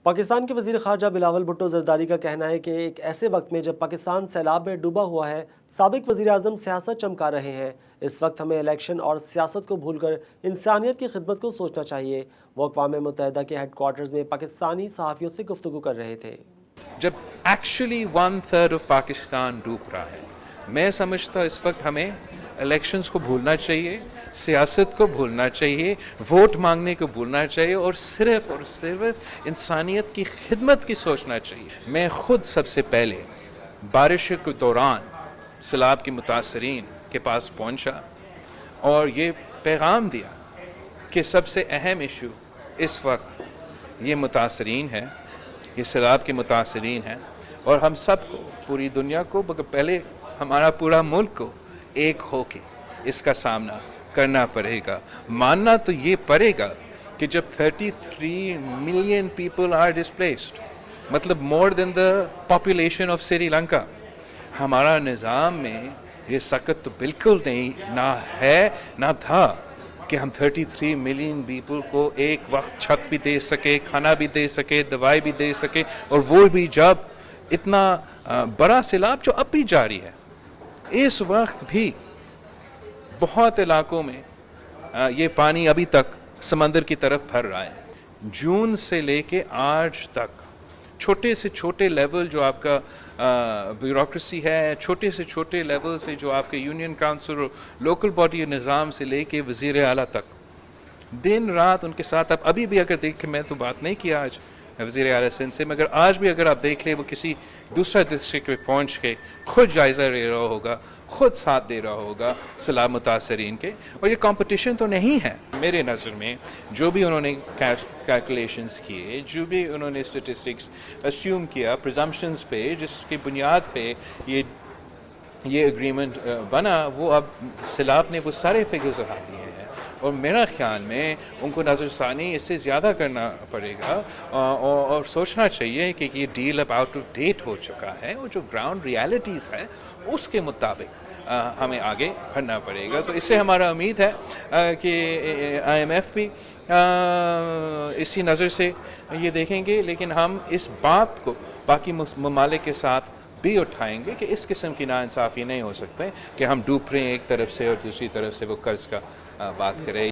پاکستان کے وزیر خارجہ بلاول بھٹو زرداری کا کہنا ہے کہ ایک ایسے وقت میں جب پاکستان سیلاب میں ڈوبا ہوا ہے، سابق وزیر اعظم سیاست چمکا رہے ہیں۔ اس وقت ہمیں الیکشن اور سیاست کو بھول کر انسانیت کی خدمت کو سوچنا چاہیے۔ وہ اقوام متحدہ کے ہیڈ کوارٹرز میں پاکستانی صحافیوں سے گفتگو کر رہے تھے۔ جب ایکچولی 1/3 آف پاکستان ڈوب رہا ہے، میں سمجھتا ہوں اس وقت ہمیں الیکشنز کو بھولنا چاہیے، سیاست کو بھولنا چاہیے، ووٹ مانگنے کو بھولنا چاہیے اور صرف انسانیت کی خدمت کی سوچنا چاہیے۔ میں خود سب سے پہلے بارش کے دوران سیلاب کے متاثرین کے پاس پہنچا اور یہ پیغام دیا کہ سب سے اہم ایشو اس وقت یہ متاثرین ہے، یہ سیلاب کے متاثرین ہیں، اور ہم سب کو، پوری دنیا کو، پہلے ہمارا پورا ملک کو ایک ہو کے اس کا سامنا کرنا پڑے گا۔ ماننا تو یہ پڑے گا کہ جب 33 ملین پیپل آر ڈسپلیسڈ، مطلب مور دین the population of Sri Lanka, ہمارا نظام میں یہ سخت تو بالکل نہیں، نہ ہے نہ تھا کہ ہم 33 ملین پیپل کو ایک وقت چھت بھی دے سکے، کھانا بھی دے سکے، دوائی بھی دے سکے، اور وہ بھی جب اتنا بڑا سیلاب جو اب بھی جاری ہے۔ اس وقت بھی بہت علاقوں میں یہ پانی ابھی تک سمندر کی طرف بھر رہا ہے۔ جون سے لے کے آج تک چھوٹے سے چھوٹے لیول جو آپ کا بیوروکریسی ہے، چھوٹے سے چھوٹے لیول سے جو آپ کے یونین کاؤنسل اور لوکل باڈی نظام سے لے کے وزیر اعلیٰ تک، دن رات ان کے ساتھ ابھی بھی اگر دیکھیں، میں تو بات نہیں کیا آج وزیر اعلیٰ سندھ سے، مگر آج بھی اگر آپ دیکھ لیں، وہ کسی دوسرا ڈسٹرکٹ میں پہنچ کے خود جائزہ لے رہا ہوگا، خود ساتھ دے رہا ہوگا سیلاب متاثرین کے۔ اور یہ کمپٹیشن تو نہیں ہے میرے نظر میں۔ جو بھی انہوں نے کیلکولیشنز کیے، جو بھی انہوں نے اسٹیٹسٹکس اسیوم کیا پریزمپشنز پہ، جس کی بنیاد پہ یہ اگریمنٹ بنا، وہ اب سیلاب نے وہ سارے فگرز اٹھا دیے ہیں، اور میرا خیال میں ان کو نظر ثانی اس سے زیادہ کرنا پڑے گا، اور سوچنا چاہیے کہ یہ ڈیل اب آؤٹ آف ڈیٹ ہو چکا ہے، اور جو گراؤنڈ ریالٹیز ہے اس کے مطابق ہمیں آگے بڑھنا پڑے گا۔ تو اس سے ہمارا امید ہے کہ IMF بھی اسی نظر سے یہ دیکھیں گے، لیکن ہم اس بات کو باقی ممالک کے ساتھ بھی اٹھائیں گے کہ اس قسم کی ناانصافی نہیں ہو سکتے کہ ہم ڈوب رہے ہیں ایک طرف سے اور دوسری طرف سے وہ قرض کا بات کریں۔